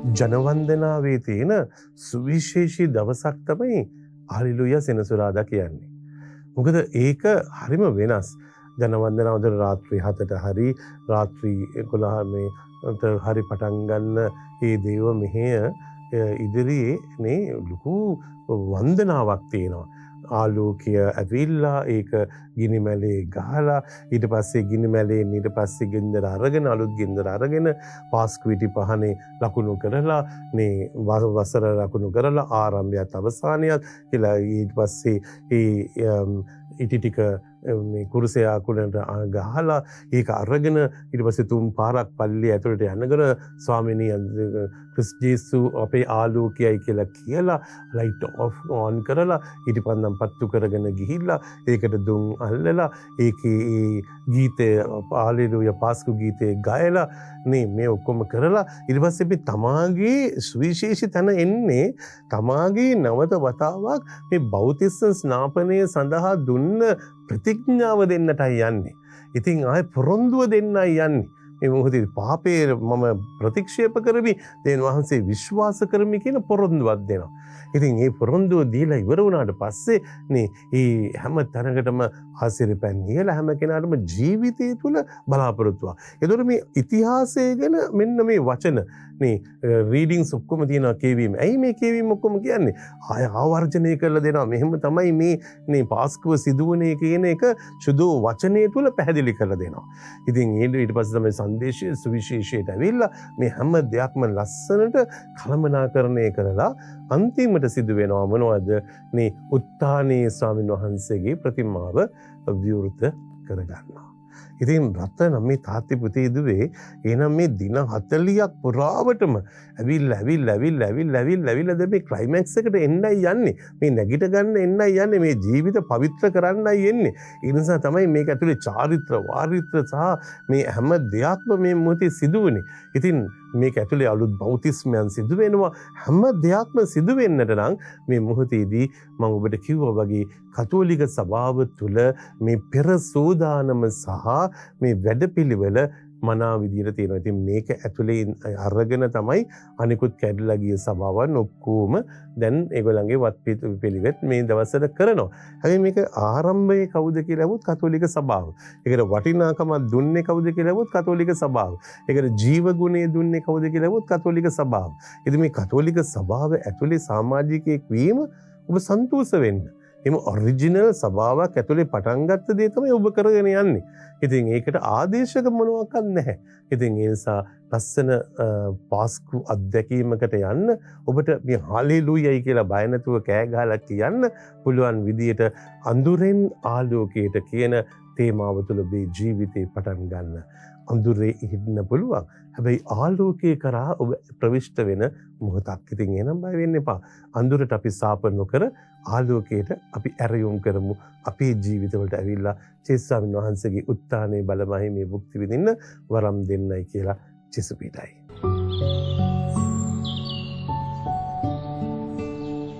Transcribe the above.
ජනවන්දනාවේ තියෙන සුවිශේෂී දවසක් තමයි හලෙලූයා සෙනසුරාදා කියන්නේ. මොකද ඒක හරිම වෙනස්. ජනවන්දනාවද රාත්‍රී 7ට හරි රාත්‍රී 11 හරි පටන් ගන්න මේ දේව මෙහෙය ඉදිරියේ නේ ලොකු වන්දනාවක් තියෙනවා. ආලෝකය ඇවිල්ලා ඒක ගිනිමැලේ ගහලා ඊට පස්සේ ගිනිමැලෙන් ඊට පස්සේ ගින්දර අරගෙන අලුත් ගින්දර අරගෙන පාස්කුවිටි පහනේ ලකුණු කරලා මේ වසර ලකුණු කරලා ආරම්භයත් අවසානයත් කියලා ඊට පස්සේ ඒ ඉටි ටික මේ කුරුසයා කුඩට ගහලා ඒක අරගෙන ඊට පස්සේ තුන් පාරක් පල්ලිය ඇතුළට යනකොට ස්වාමිනී ක්‍රිස්ජේසු අපේ ආලෝකයයි කියලා ලයිට් ඔන් කරලා ඊට පන්නම් පත්තු කරගෙන ගිහිල්ලා ඒකට දුම් අල්ලලා ඒකේ ඒ ගීතය හලෙලූයා පාස්කු ගීතය ගයලා මේ ඔක්කොම කරලා ඊට පස්සේ අපි තමාගේ සුවිශේෂී තැන එන්නේ තමාගේ නවත වතාවක් මේ බෞතිස්ම ස්නාපනය සඳහා දුන්න ප්‍රතිඥාව දෙන්නටයි යන්නේ. ඉතින් ආයේ පොරොන්දුව දෙන්නයි යන්නේ. මේ මොහොතේ පාපේ මම ප්‍රතික්ෂේප කරමි. දෙවියන් වහන්සේ විශ්වාස කරමි කියන පොරොන්දුවක් දෙනවා. ඉතින් මේ පොරොන්දුව දීලා ඉවර වුණාට පස්සේ මේ හැම තැනකටම ආශිර්වාද නියලා හැම කෙනාටම ජීවිතය තුළ බලාපොරොත්තුවක්. ඒතකොට මේ ඉතිහාසය ගැන මෙන්න මේ වචන මේ රීඩින්ග්ස් ඔක්කොම තියෙනවා කියවීම. ඇයි මේ කියවීම ඔක්කොම කියන්නේ? ආය ආවර්ජනය කරලා දෙනවා. මෙහෙම තමයි මේ පාස්කුව සිදුවන්නේ කියන එක සුදු වචනේ තුල පැහැදිලි කරලා දෙනවා. ඉතින් ඊට පස්සේ තමයි සංදේශයේ සුවිශේෂයට ඇවිල්ලා මේ හැම දෙයක්ම ලස්සනට කළමනාකරණය කරලා අන්තිමට සිදු වෙනවා මොනවද? මේ උත්ථානයේ ස්වාමීන් වහන්සේගේ ප්‍රතිමාව විවෘත කරගන්නවා. ඉතින් රත්න මේ තාත්ති පුතේ දුවේ එහෙනම් මේ දින 40ක් පුරාවටම ඇවිල්ලා දැන් මේ ක්ලයිමැක්ස් එකට එන්නයි යන්නේ. මේ නැගිට ගන්න එන්නයි යන්නේ. මේ ජීවිත පවිත්‍ර කරන්නයි එන්නේ. ඒ නිසා තමයි මේක ඇතුලේ චාරිත්‍ර වාරිත්‍ර සහ මේ හැම දෙයක්ම මේ මොහොතේ සිදුවන්නේ. ඉතින් මේක ඇතුලේ අලුත් බෞතිස්මයන් සිදු වෙනවා. හැම දෙයක්ම සිදු වෙන්නට නම් මේ මොහොතේදී මම ඔබට කිව්වා වගේ කතෝලික සභාව තුළ මේ පෙර සෝදානම සහ මේ වැඩපිළිවෙල මනා විදියට තියෙනවා. ඉතින් මේක ඇතුලේ අරගෙන තමයි අනිකුත් කැඩලා ගිය සභාවන් ඔක්කොම දැන් ඒගොල්ලන්ගේ වත් පිළිවෙත් මේ දවස්වල කරනවා. හැබැයි මේක ආරම්භයේ කවුද කියලා වුත් කතෝලික සභාව. ඒකට වටිනාකමක් දුන්නේ කවුද කියලා වුත් කතෝලික සභාව. ඒකට ජීව ගුණය දුන්නේ කවුද කියලා වුත් කතෝලික සභාව. ඉතින් මේ කතෝලික සභාව ඇතුලේ සමාජිකයෙක් වීම ඔබ සන්තෝෂ වෙන්න. එම ඔරිජිනල් සභාවක් ඇතුලේ පටන් ගත්ත දේ තමයි ඔබ කරගෙන යන්නේ. ඉතින් ඒකට ආදේශක මොනවාක්වත් නැහැ. ඉතින් ඒ නිසා ලස්සන පාස්කු අත්දැකීමකට යන්න ඔබට මේ හලෙලූයයි කියලා බය නැතුව කෑ ගහලා කියන්න පුළුවන් විදියට අඳුරෙන් ආලෝකයට කියන තේමාව තුළ මේ ජීවිතේ පටන් ගන්න. අඳුරේ ඉන්න පුළුවන්. හැබැයි ආලෝකයේ කරා ඔබ ප්‍රවිෂ්ඨ වෙන මොහොතක්. ඉතින් එහෙනම් බය වෙන්න එපා. අඳුරට අපි සාප නොකර ආලෝකයට අපි ඇරයුම් කරමු. අපේ ජීවිතවලට ඇවිල්ලා ජේසුස් වහන්සේගේ උත්ථානයේ බලමයි මේ භුක්ති විඳින්න වරම් දෙන්නයි කියලා ජේසුස් පිටයි.